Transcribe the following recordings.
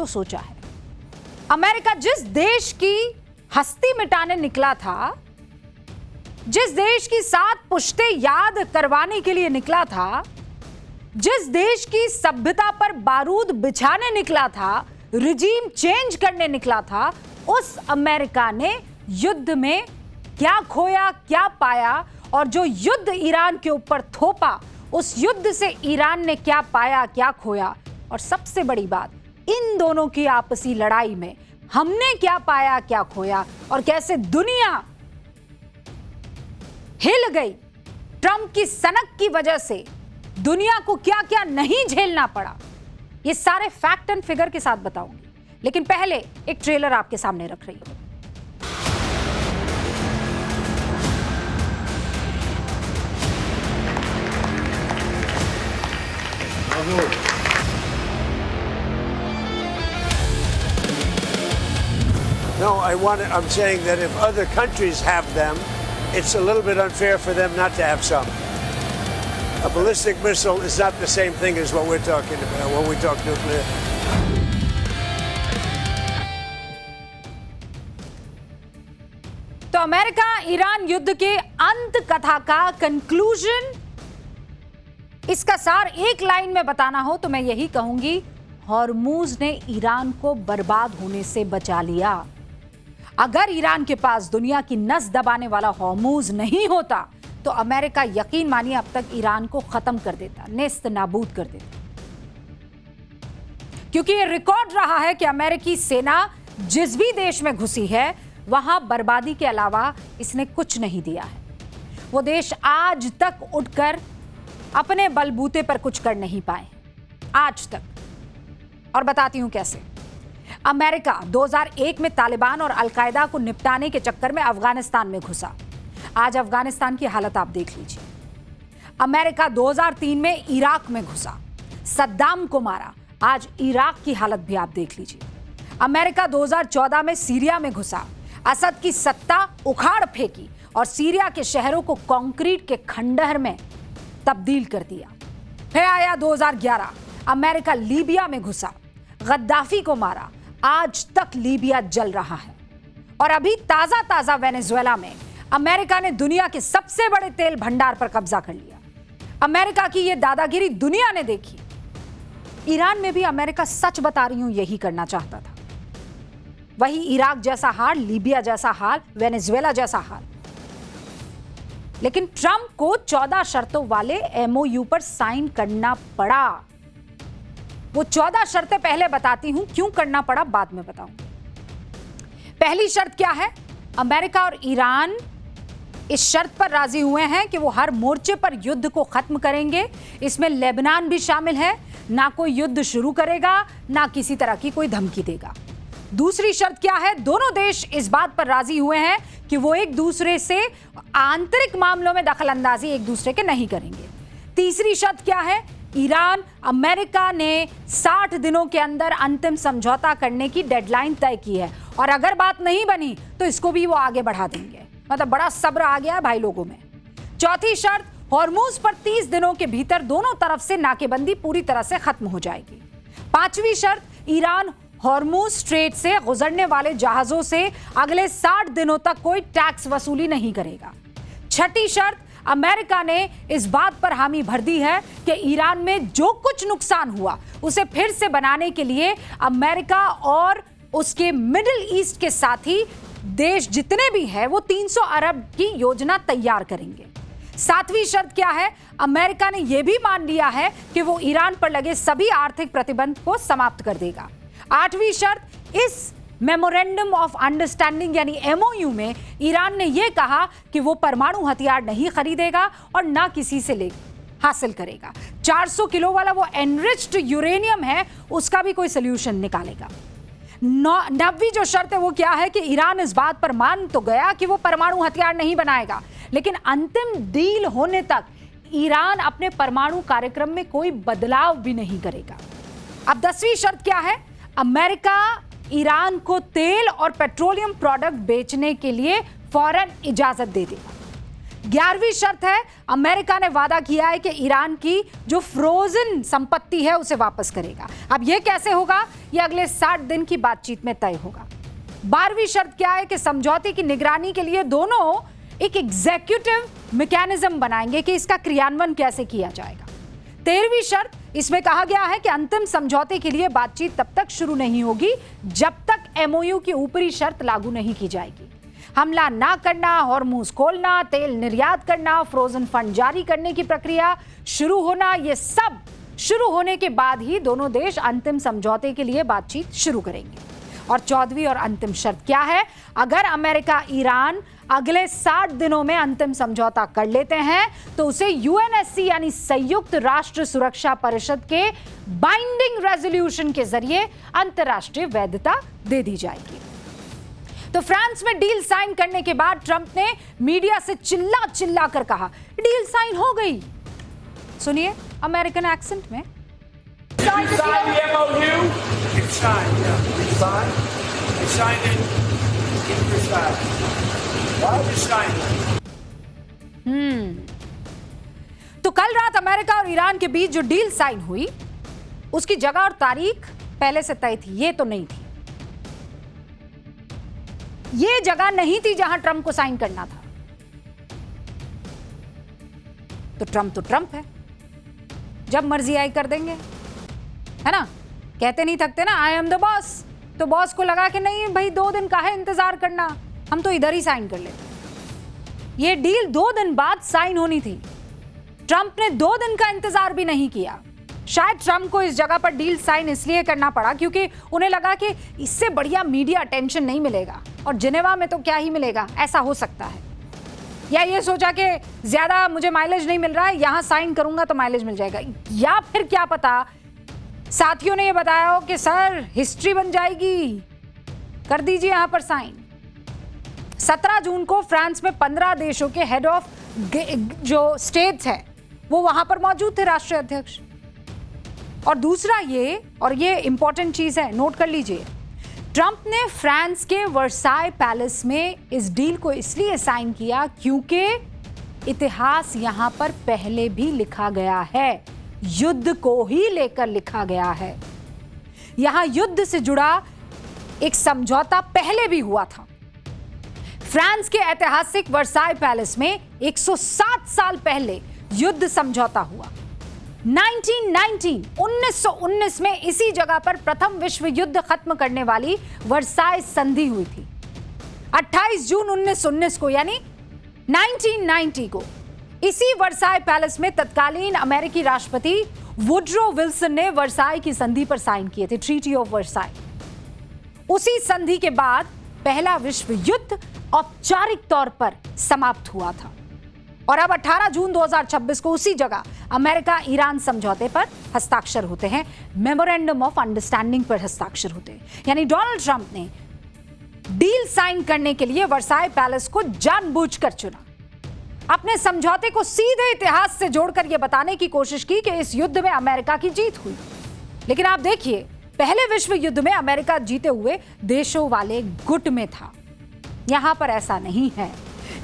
तो सोचा है। अमेरिका जिस देश की हस्ती मिटाने निकला था, जिस देश की 7 पुश्तें याद करवाने के लिए निकला था, जिस देश की सभ्यता पर बारूद बिछाने निकला था, रिजीम चेंज करने निकला था, उस अमेरिका ने युद्ध में क्या खोया क्या पाया, और जो युद्ध ईरान के ऊपर थोपा, उस युद्ध से ईरान ने क्या पाया क्या खोया, और सबसे बड़ी बात, इन दोनों की आपसी लड़ाई में हमने क्या पाया क्या खोया, और कैसे दुनिया हिल गई। ट्रंप की सनक की वजह से दुनिया को क्या क्या नहीं झेलना पड़ा, ये सारे फैक्ट एंड फिगर के साथ बताऊंगी। लेकिन पहले एक ट्रेलर आपके सामने रख रही हूं। No, I'm saying that if other countries have them, it's a little bit unfair for them not to have some. A ballistic missile is not the same thing as what we're talking about when we talk nuclear. तो America Iran युद्ध के अंत कथा का conclusion, इसका सार एक line में बताना हो तो मैं यही कहूंगी, हॉर्मूज ने ईरान को बर्बाद होने से बचा लिया। अगर ईरान के पास दुनिया की नस दबाने वाला हॉर्मूज नहीं होता तो अमेरिका यकीन मानिए अब तक ईरान को खत्म कर देता, नेस्त नाबूद कर देता। क्योंकि यह रिकॉर्ड रहा है कि अमेरिकी सेना जिस भी देश में घुसी है वहां बर्बादी के अलावा इसने कुछ नहीं दिया है। वो देश आज तक उठकर अपने बलबूते पर कुछ कर नहीं पाए आज तक, और बताती हूं कैसे। अमेरिका 2001 में तालिबान और अलकायदा को निपटाने के चक्कर में अफगानिस्तान में घुसा। आज अफगानिस्तान की हालत आप देख लीजिए। अमेरिका 2003 में इराक में घुसा, सद्दाम को मारा। आज इराक की हालत भी आप देख लीजिए। अमेरिका 2014 में सीरिया में घुसा, असद की सत्ता उखाड़ फेंकी और सीरिया के शहरों को कंक्रीट के खंडहर में तब्दील कर दिया। फिर आया 2011, अमेरिका लीबिया में घुसा, गद्दाफी को मारा। आज तक लीबिया जल रहा है। और अभी ताजा वेनेजुएला में अमेरिका ने दुनिया के सबसे बड़े तेल भंडार पर कब्जा कर लिया। अमेरिका की यह दादागिरी दुनिया ने देखी। ईरान में भी अमेरिका, सच बता रही हूं, यही करना चाहता था। वही इराक जैसा हाल, लीबिया जैसा हाल, वेनेजुएला जैसा हाल। लेकिन ट्रंप को 14 शर्तों वाले एमओयू पर साइन करना पड़ा। वो 14 शर्तें पहले बताती हूं, क्यों करना पड़ा बाद में बताऊंगी। पहली शर्त क्या है? अमेरिका और ईरान इस शर्त पर राजी हुए हैं कि वो हर मोर्चे पर युद्ध को खत्म करेंगे। इसमें लेबनान भी शामिल है। ना कोई युद्ध शुरू करेगा, ना किसी तरह की कोई धमकी देगा। दूसरी शर्त क्या है? दोनों देश इस बात पर राजी हुए हैं कि वो एक दूसरे से आंतरिक मामलों में दखल अंदाजी एक दूसरे के नहीं करेंगे। तीसरी शर्त क्या है? ईरान, अमेरिका ने 60 दिनों के अंदर अंतिम समझौता करने की डेडलाइन तय की है, और अगर बात नहीं बनी तो इसको भी वो आगे बढ़ा देंगे। मतलब बड़ा सब्र आ गया है भाई लोगों में। चौथी शर्त, हॉर्मूज पर 30 दिनों के भीतर दोनों तरफ से नाकेबंदी पूरी तरह से खत्म हो जाएगी। पांचवी शर्त, ईरान हॉर्मूज स्ट्रेट से गुजरने वाले जहाजों से अगले 60 दिनों तक कोई टैक्स वसूली नहीं करेगा। छठी शर्त, अमेरिका ने इस बात पर हामी भर दी है कि ईरान में जो कुछ नुकसान हुआ उसे फिर से बनाने के लिए अमेरिका और उसके मिडिल ईस्ट के साथी देश जितने भी हैं वो 300 अरब की योजना तैयार करेंगे। सातवीं शर्त क्या है? अमेरिका ने यह भी मान लिया है कि वो ईरान पर लगे सभी आर्थिक प्रतिबंध को समाप्त कर देगा। आठवीं शर्त, इस मेमोरेंडम ऑफ अंडरस्टैंडिंग यानी एमओयू में ईरान ने यह कहा कि वो परमाणु हथियार नहीं खरीदेगा और ना किसी से हासिल करेगा। 400 किलो वाला वो एनरिच्ड यूरेनियम है, उसका भी कोई सोल्यूशन निकालेगा। 9वीं जो शर्त है वो क्या है कि ईरान इस बात पर मान तो गया कि वो परमाणु हथियार नहीं बनाएगा, लेकिन अंतिम डील होने तक ईरान अपने परमाणु कार्यक्रम में कोई बदलाव भी नहीं करेगा। अब 10वीं शर्त क्या है? अमेरिका ईरान को तेल और पेट्रोलियम प्रोडक्ट बेचने के लिए फौरन इजाजत दे देगा। 11वीं शर्त है, अमेरिका ने वादा किया है कि ईरान की जो फ्रोजन संपत्ति है उसे वापस करेगा। अब यह कैसे होगा, यह अगले 60 दिन की बातचीत में तय होगा। 12वीं शर्त क्या है कि समझौते की निगरानी के लिए दोनों एक एग्जीक्यूटिव मैकेनिज्म बनाएंगे कि इसका क्रियान्वयन कैसे किया जाएगा। 13वीं शर्त, इसमें कहा गया है कि अंतिम समझौते के लिए बातचीत तब तक शुरू नहीं होगी जब तक एमओयू की ऊपरी शर्त लागू नहीं की जाएगी। हमला ना करना, हॉर्मुज खोलना, तेल निर्यात करना, फ्रोजन फंड जारी करने की प्रक्रिया शुरू होना, यह सब शुरू होने के बाद ही दोनों देश अंतिम समझौते के लिए बातचीत शुरू करेंगे। और 14वीं और अंतिम शर्त क्या है, अगर अमेरिका ईरान अगले 60 दिनों में अंतिम समझौता कर लेते हैं तो उसे यूएनएससी यानी संयुक्त राष्ट्र सुरक्षा परिषद के बाइंडिंग रेजोल्यूशन के जरिए अंतर्राष्ट्रीय वैधता दे दी जाएगी। तो फ्रांस में डील साइन करने के बाद ट्रंप ने मीडिया से चिल्ला चिल्ला कर कहा, डील साइन हो गई। सुनिए अमेरिकन एक्सेंट में। तो कल रात अमेरिका और ईरान के बीच जो डील साइन हुई उसकी जगह और तारीख पहले से तय थी, ये तो नहीं थी। ये जगह नहीं थी जहां ट्रंप को साइन करना था। तो ट्रंप है, जब मर्जी आई कर देंगे, है ना। कहते नहीं थकते ना, आई एम द बॉस। तो बॉस को लगा कि नहीं भाई 2 दिन का है इंतजार करना, हम तो इधर ही साइन कर लेते। ये डील 2 दिन बाद साइन होनी थी। ट्रंप ने 2 दिन का इंतजार भी नहीं किया। शायद ट्रंप को इस जगह पर डील साइन इसलिए करना पड़ा क्योंकि उन्हें लगा कि इससे बढ़िया मीडिया अटेंशन नहीं मिलेगा, और जिनेवा में तो क्या ही मिलेगा, ऐसा हो सकता है। या ये सोचा कि ज्यादा मुझे माइलेज नहीं मिल रहा है, यहां साइन करूंगा तो माइलेज मिल जाएगा। या फिर क्या पता साथियों ने यह बताया हो कि सर हिस्ट्री बन जाएगी, कर दीजिए यहां पर साइन। 17 जून को फ्रांस में 15 देशों के हेड ऑफ जो स्टेट्स है वो वहां पर मौजूद थे, राष्ट्रीय अध्यक्ष। और दूसरा ये इंपॉर्टेंट चीज है, नोट कर लीजिए, ट्रंप ने फ्रांस के वर्साई पैलेस में इस डील को इसलिए साइन किया क्योंकि इतिहास यहां पर पहले भी लिखा गया है, युद्ध को ही लेकर लिखा गया है। यहां युद्ध से जुड़ा एक समझौता पहले भी हुआ था। फ्रांस के ऐतिहासिक वर्साई पैलेस में 107 साल पहले युद्ध समझौता हुआ। 1919 में इसी जगह पर प्रथम विश्व युद्ध खत्म करने वाली वर्साई संधि हुई थी। 28 जून 1919 को यानी 1990 को इसी वर्साई पैलेस में तत्कालीन अमेरिकी राष्ट्रपति वुड्रो विल्सन ने वर्साई की संधि पर साइन किए थे, ट्रीटी ऑफ वर्साई। उसी संधि के बाद पहला विश्व युद्ध औपचारिक तौर पर समाप्त हुआ था। और अब 18 जून 2026 को उसी जगह अमेरिका ईरान समझौते पर हस्ताक्षर होते हैं, मेमोरेंडम ऑफ अंडरस्टैंडिंग पर हस्ताक्षर होते हैं। यानी डोनाल्ड ट्रंप ने डील साइन करने के लिए वर्साई पैलेस को जानबूझकर चुना। अपने समझौते को सीधे इतिहास से जोड़कर यह बताने की कोशिश की कि इस युद्ध में अमेरिका की जीत हुई। लेकिन आप देखिए, पहले विश्व युद्ध में अमेरिका जीते हुए देशों वाले गुट में था, यहां पर ऐसा नहीं है।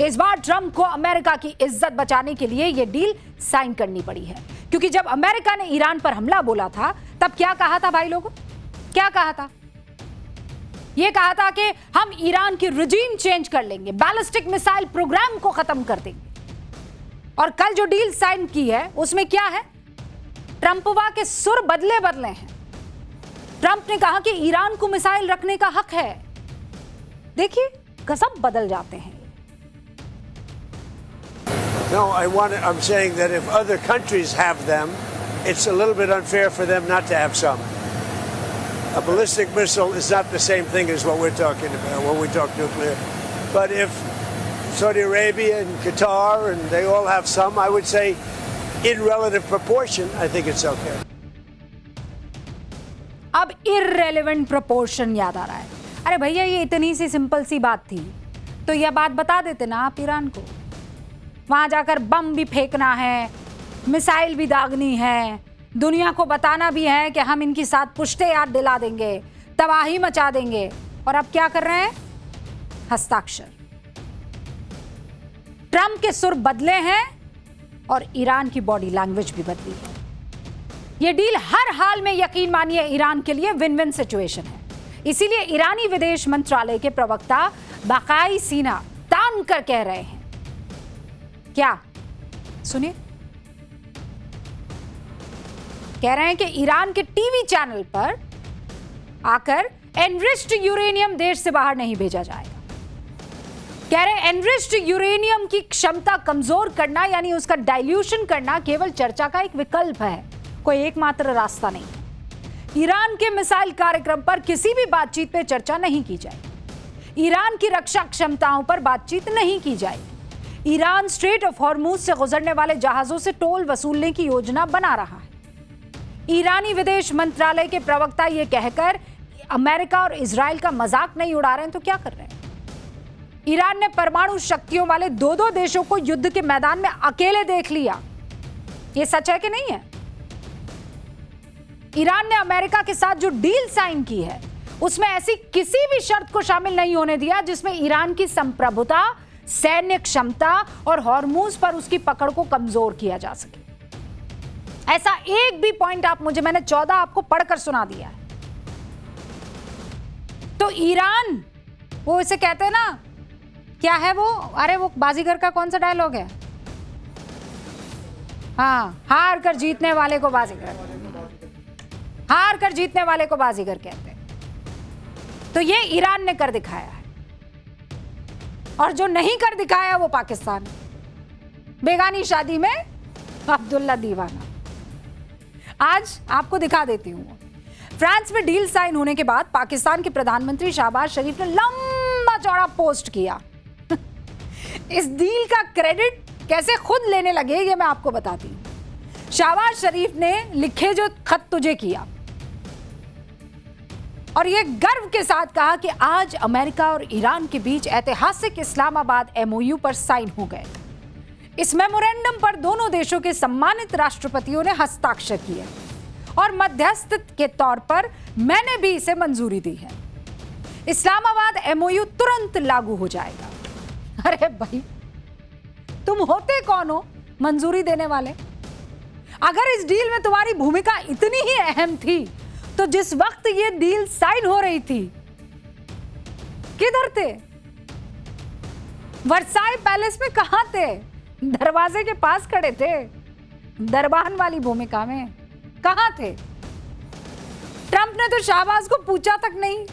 इस बार ट्रंप को अमेरिका की इज्जत बचाने के लिए यह डील साइन करनी पड़ी है, क्योंकि जब अमेरिका ने ईरान पर हमला बोला था तब क्या कहा था भाई लोगों, क्या कहा था? यह कहा था कि हम ईरान की रिजीम चेंज कर लेंगे, बैलिस्टिक मिसाइल प्रोग्राम को खत्म कर देंगे। और कल जो डील साइन की है उसमें क्या है? ट्रंपवा के सुर बदले हैं। ट्रंप ने कहा कि ईरान को मिसाइल रखने का हक है। देखिए गजब बदल जाते हैं। No, I'm saying that if other countries have them, it's a little bit unfair for them not to have some. A ballistic missile is not the same thing as what we're talking about when we talk nuclear. But if Saudi Arabia and Qatar and they all have some, I would say in relative proportion, I think it's okay. अब irrelevant proportion याद आ रहा है। अरे भैया ये इतनी सी simple सी बात थी तो यह बात बता देते ना आप ईरान को। वहां जाकर बम भी फेंकना है, मिसाइल भी दागनी है, दुनिया को बताना भी है कि हम इनकी साथ पुश्ते याद दिला देंगे, तबाही मचा देंगे। और अब क्या कर रहे हैं? हस्ताक्षर। ट्रंप के सुर बदले हैं और ईरान की बॉडी लैंग्वेज भी बदली है। यह डील हर हाल में यकीन मानिए ईरान के लिए विन विन सिचुएशन है। इसीलिए ईरानी विदेश मंत्रालय के प्रवक्ता बाकाई सीना तान कर कह रहे हैं, क्या सुनिए, कह रहे हैं कि ईरान के टीवी चैनल पर आकर एनरिच्ड यूरेनियम देश से बाहर नहीं भेजा जाएगा। कह रहे हैं एनरिच्ड यूरेनियम की क्षमता कमजोर करना यानी उसका डाइल्यूशन करना केवल चर्चा का एक विकल्प है, कोई एकमात्र रास्ता नहीं है। ईरान के मिसाइल कार्यक्रम पर किसी भी बातचीत पे चर्चा नहीं की जाएगी। ईरान की रक्षा क्षमताओं पर बातचीत नहीं की जाएगी। ईरान स्ट्रेट ऑफ हॉर्मुज से गुजरने वाले जहाजों से टोल वसूलने की योजना बना रहा है। ईरानी विदेश मंत्रालय के प्रवक्ता ये कहकर अमेरिका और इजराइल का मजाक नहीं उड़ा रहे हैं तो क्या कर रहे हैं? ईरान ने परमाणु शक्तियों वाले दो देशों को युद्ध के मैदान में अकेले देख लिया। ये सच है कि नहीं है? ईरान ने अमेरिका के साथ जो डील साइन की है उसमें ऐसी किसी भी शर्त को शामिल नहीं होने दिया जिसमें ईरान की संप्रभुता, सैन्य क्षमता और हॉर्मुज पर उसकी पकड़ को कमजोर किया जा सके। ऐसा एक भी पॉइंट आप मुझे, मैंने 14 आपको पढ़कर सुना दिया है। तो ईरान, वो इसे कहते हैं ना, क्या है वो, अरे वो बाजीगर का कौन सा डायलॉग है? हाँ, हार कर जीतने वाले को बाजीगर, हार कर जीतने वाले को बाजीगर कहते हैं। तो ये ईरान ने कर दिखाया है, और जो नहीं कर दिखाया वो पाकिस्तान। बेगानी शादी में अब्दुल्ला दीवाना। आज आपको दिखा देती हूं। फ्रांस में डील साइन होने के बाद पाकिस्तान के प्रधानमंत्री शहबाज शरीफ ने लंबा चौड़ा पोस्ट किया। इस डील का क्रेडिट कैसे खुद लेने लगे ये मैं आपको बताती हूं। शहबाज शरीफ ने लिखे जो खत तुझे किया, और ये गर्व के साथ कहा कि आज अमेरिका और ईरान के बीच ऐतिहासिक इस्लामाबाद एमओयू पर साइन हो गए। इस मेमोरेंडम पर दोनों देशों के सम्मानित राष्ट्रपतियों ने हस्ताक्षर किए और मध्यस्थ के तौर पर मैंने भी इसे मंजूरी दी है। इस्लामाबाद एमओयू तुरंत लागू हो जाएगा। अरे भाई, तुम होते कौन हो मंजूरी देने वाले? अगर इस डील में तुम्हारी भूमिका इतनी ही अहम थी तो जिस वक्त ये डील साइन हो रही थी किधर थे? वर्साई पैलेस में कहां थे? दरवाजे के पास खड़े थे, दरबान वाली भूमिका में कहां थे? ट्रंप ने तो शहबाज को पूछा तक नहीं।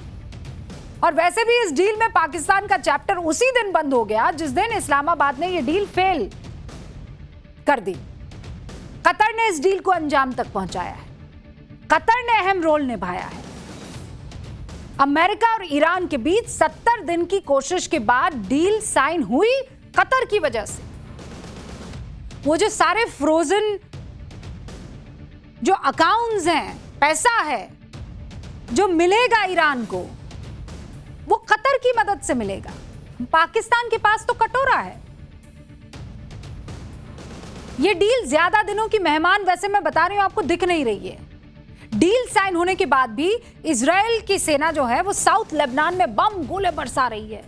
और वैसे भी इस डील में पाकिस्तान का चैप्टर उसी दिन बंद हो गया जिस दिन इस्लामाबाद ने यह डील फेल कर दी। कतर ने इस डील को अंजाम तक पहुंचाया है। कतर ने अहम रोल निभाया है। अमेरिका और ईरान के बीच 70 दिन की कोशिश के बाद डील साइन हुई कतर की वजह से। वो जो सारे फ्रोजन जो अकाउंट्स हैं, पैसा है जो मिलेगा ईरान को, वो कतर की मदद से मिलेगा। पाकिस्तान के पास तो कटोरा है। ये डील ज्यादा दिनों की मेहमान, वैसे मैं बता रही हूं आपको, दिख नहीं रही है। डील साइन होने के बाद भी इजराइल की सेना जो है वो साउथ लेबनान में बम गोले बरसा रही है।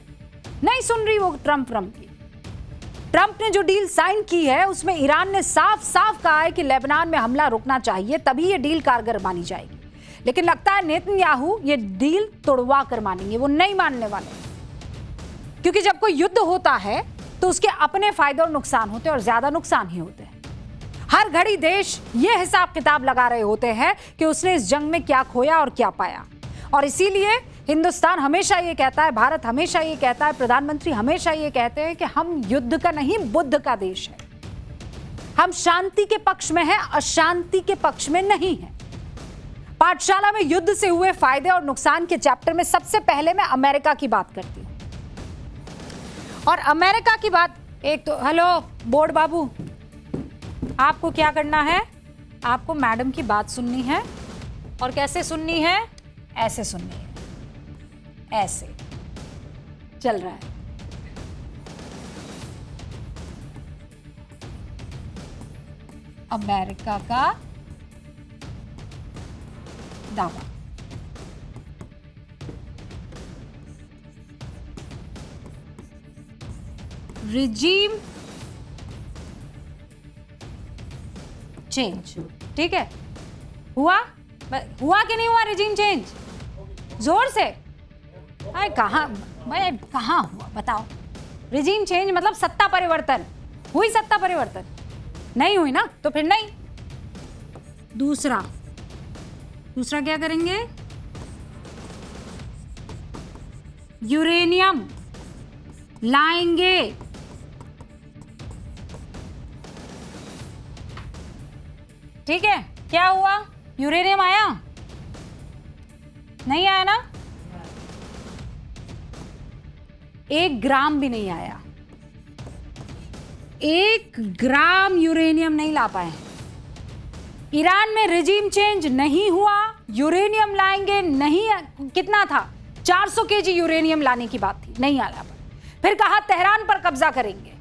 नहीं सुन रही वो ट्रंप की। ट्रंप ने जो डील साइन की है उसमें ईरान ने साफ साफ कहा है कि लेबनान में हमला रुकना चाहिए, तभी ये डील कारगर मानी जाएगी। लेकिन लगता है नेतन्याहू ये डील तोड़वा कर मानेंगे, वो नहीं मानने वाले। क्योंकि जब कोई युद्ध होता है तो उसके अपने फायदे और नुकसान होते हैं, और ज्यादा नुकसान ही होते हैं। हर घड़ी देश ये हिसाब किताब लगा रहे होते हैं कि उसने इस जंग में क्या खोया और क्या पाया। और इसीलिए हिंदुस्तान हमेशा ये कहता है, भारत हमेशा ये कहता है, प्रधानमंत्री हमेशा ये कहते हैं कि हम युद्ध का नहीं बुद्ध का देश है। हम शांति के पक्ष में हैं, अशांति के पक्ष में नहीं है। पाठशाला में युद्ध से हुए फायदे और नुकसान के चैप्टर में सबसे पहले मैं अमेरिका की बात करती हूं। और अमेरिका की बात, एक तो हेलो बोर्ड बाबू, आपको क्या करना है? आपको मैडम की बात सुननी है। और कैसे सुननी है? ऐसे सुननी है, ऐसे चल रहा है। अमेरिका का दावा। रिजीम चेंज, ठीक है? हुआ कि नहीं हुआ रिजीम चेंज? जोर से। अरे कहाँ हुआ बताओ? रिजीम चेंज मतलब सत्ता परिवर्तन। हुई सत्ता परिवर्तन? नहीं हुई ना, तो फिर नहीं। दूसरा क्या करेंगे? यूरेनियम लाएंगे। ठीक है, क्या हुआ? यूरेनियम आया? नहीं आया ना? 1 ग्राम भी नहीं आया। 1 ग्राम यूरेनियम नहीं ला पाए। ईरान में रिजीम चेंज नहीं हुआ, यूरेनियम लाएंगे नहीं। कितना था? 400 केजी यूरेनियम लाने की बात थी, नहीं आ पाया। फिर कहा तेहरान पर कब्जा करेंगे।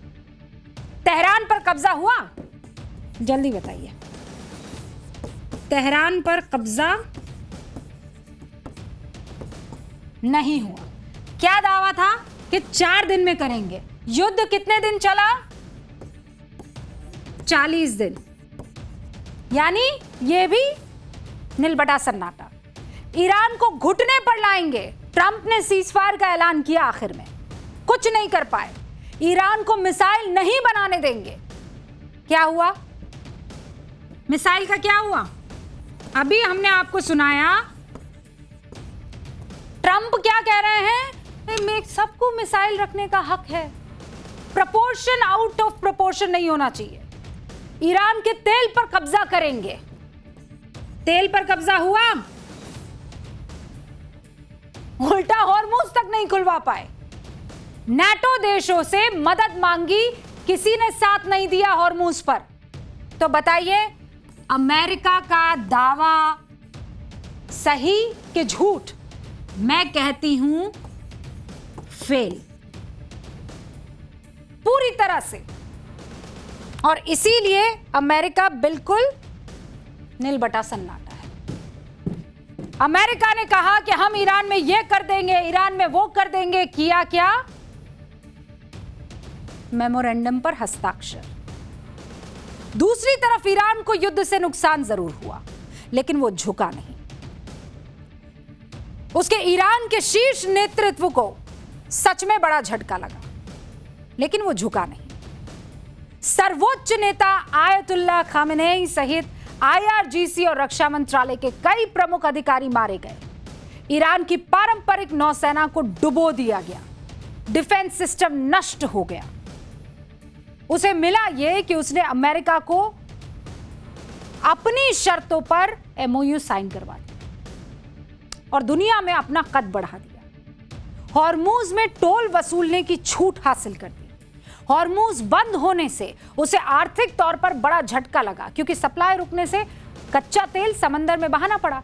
तेहरान पर कब्जा हुआ? जल्दी बताइए। तेहरान पर कब्जा नहीं हुआ। क्या दावा था कि 4 दिन में करेंगे। युद्ध कितने दिन चला? 40 दिन। यानी ये भी नीलबटा सन्नाटा। ईरान को घुटने पर लाएंगे। ट्रंप ने सीजफायर का ऐलान किया, आखिर में कुछ नहीं कर पाए। ईरान को मिसाइल नहीं बनाने देंगे। क्या हुआ? मिसाइल का क्या हुआ? अभी हमने आपको सुनाया। ट्रंप क्या कह रहे हैं? सबको मिसाइल रखने का हक है। प्रपोर्शन आउट ऑफ प्रपोर्शन नहीं होना चाहिए। ईरान के तेल पर कब्जा करेंगे। तेल पर कब्जा हुआ? उल्टा हॉर्मुज तक नहीं खुलवा पाए। नाटो देशों से मदद मांगी, किसी ने साथ नहीं दिया हॉर्मुज पर। तो बताइए, अमेरिका का दावा सही कि झूठ? मैं कहती हूं फेल, पूरी तरह से। और इसीलिए अमेरिका बिल्कुल नीलबटा सन्नाटा है। अमेरिका ने कहा कि हम ईरान में ये कर देंगे, ईरान में वो कर देंगे। किया क्या? मेमोरेंडम पर हस्ताक्षर। दूसरी तरफ ईरान को युद्ध से नुकसान जरूर हुआ, लेकिन वो झुका नहीं। उसके ईरान के शीर्ष नेतृत्व को सच में बड़ा झटका लगा, लेकिन वो झुका नहीं। सर्वोच्च नेता आयतुल्लाह खामेनेई सहित IRGC और रक्षा मंत्रालय के कई प्रमुख अधिकारी मारे गए। ईरान की पारंपरिक नौसेना को डुबो दिया गया। डिफेंस सिस्टम नष्ट हो गया। उसे मिला यह कि उसने अमेरिका को अपनी शर्तों पर MOU साइन करवा दिया और दुनिया में अपना कद बढ़ा दिया। हॉर्मुज में टोल वसूलने की छूट हासिल कर दी। हॉर्मुज बंद होने से उसे आर्थिक तौर पर बड़ा झटका लगा, क्योंकि सप्लाई रुकने से कच्चा तेल समंदर में बहाना पड़ा।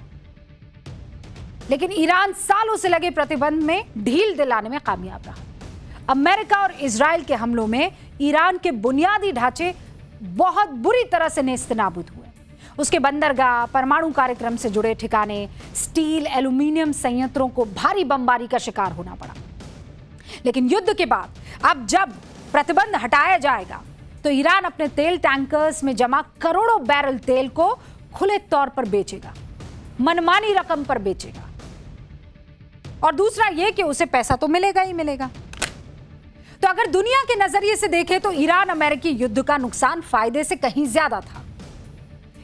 लेकिन ईरान सालों से लगे प्रतिबंध में ढील दिलाने में कामयाब रहा। अमेरिका और इजराइल के हमलों में ईरान के बुनियादी ढांचे बहुत बुरी तरह से नेस्तनाबूद हुए। उसके बंदरगाह, परमाणु कार्यक्रम से जुड़े ठिकाने, स्टील, एल्यूमिनियम संयंत्रों को भारी बमबारी का शिकार होना पड़ा। लेकिन युद्ध के बाद अब जब प्रतिबंध हटाया जाएगा, तो ईरान अपने तेल टैंकर्स में जमा करोड़ों बैरल तेल को खुले तौर पर बेचेगा, मनमानी रकम पर बेचेगा। और दूसरा यह कि उसे पैसा तो मिलेगा ही मिलेगा। तो अगर दुनिया के नजरिए से देखें तो ईरान अमेरिकी युद्ध का नुकसान फायदे से कहीं ज्यादा था।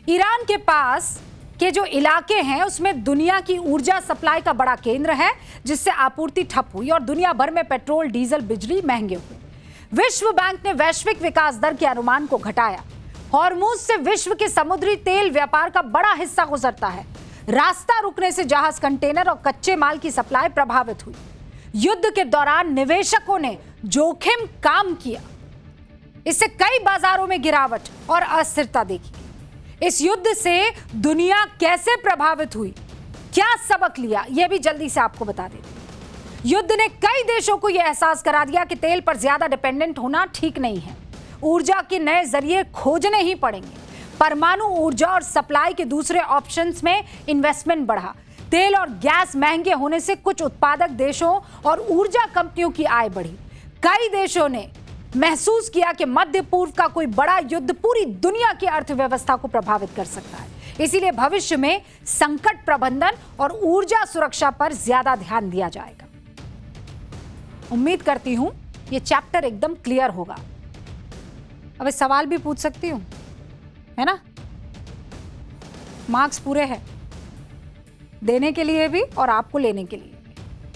ईरान के पास के जो इलाके हैं उसमें दुनिया की ऊर्जा सप्लाई का बड़ा केंद्र है, जिससे आपूर्ति ठप हुई और दुनिया भर में पेट्रोल, डीजल, बिजली महंगे हुए। विश्व बैंक ने वैश्विक विकास दर के अनुमान को घटाया। हॉर्मुज से विश्व के समुद्री तेल व्यापार का बड़ा हिस्सा गुजरता है। रास्ता रुकने से जहाज, कंटेनर और कच्चे माल की सप्लाई प्रभावित हुई। युद्ध के दौरान निवेशकों ने जोखिम काम किया। इससे कई बाजारों में गिरावट और अस्थिरता देखी गई। इस युद्ध से दुनिया कैसे प्रभावित हुई, क्या सबक लिया, यह भी जल्दी से आपको बता देते हैं। युद्ध ने कई देशों को यह एहसास करा दिया कि तेल पर ज्यादा डिपेंडेंट होना ठीक नहीं है। ऊर्जा के नए जरिए खोजने ही पड़ेंगे। परमाणु ऊर्जा और सप्लाई के दूसरे ऑप्शंस में इन्वेस्टमेंट बढ़ा। तेल और गैस महंगे होने से कुछ उत्पादक देशों और ऊर्जा कंपनियों की आय बढ़ी। कई देशों ने महसूस किया कि मध्य पूर्व का कोई बड़ा युद्ध पूरी दुनिया की अर्थव्यवस्था को प्रभावित कर सकता है। इसीलिए भविष्य में संकट प्रबंधन और ऊर्जा सुरक्षा पर ज्यादा ध्यान दिया जाएगा। उम्मीद करती हूं ये चैप्टर एकदम क्लियर होगा। अब इस सवाल भी पूछ सकती हूं, है ना? मार्क्स पूरे हैं, देने के लिए भी और आपको लेने के लिए।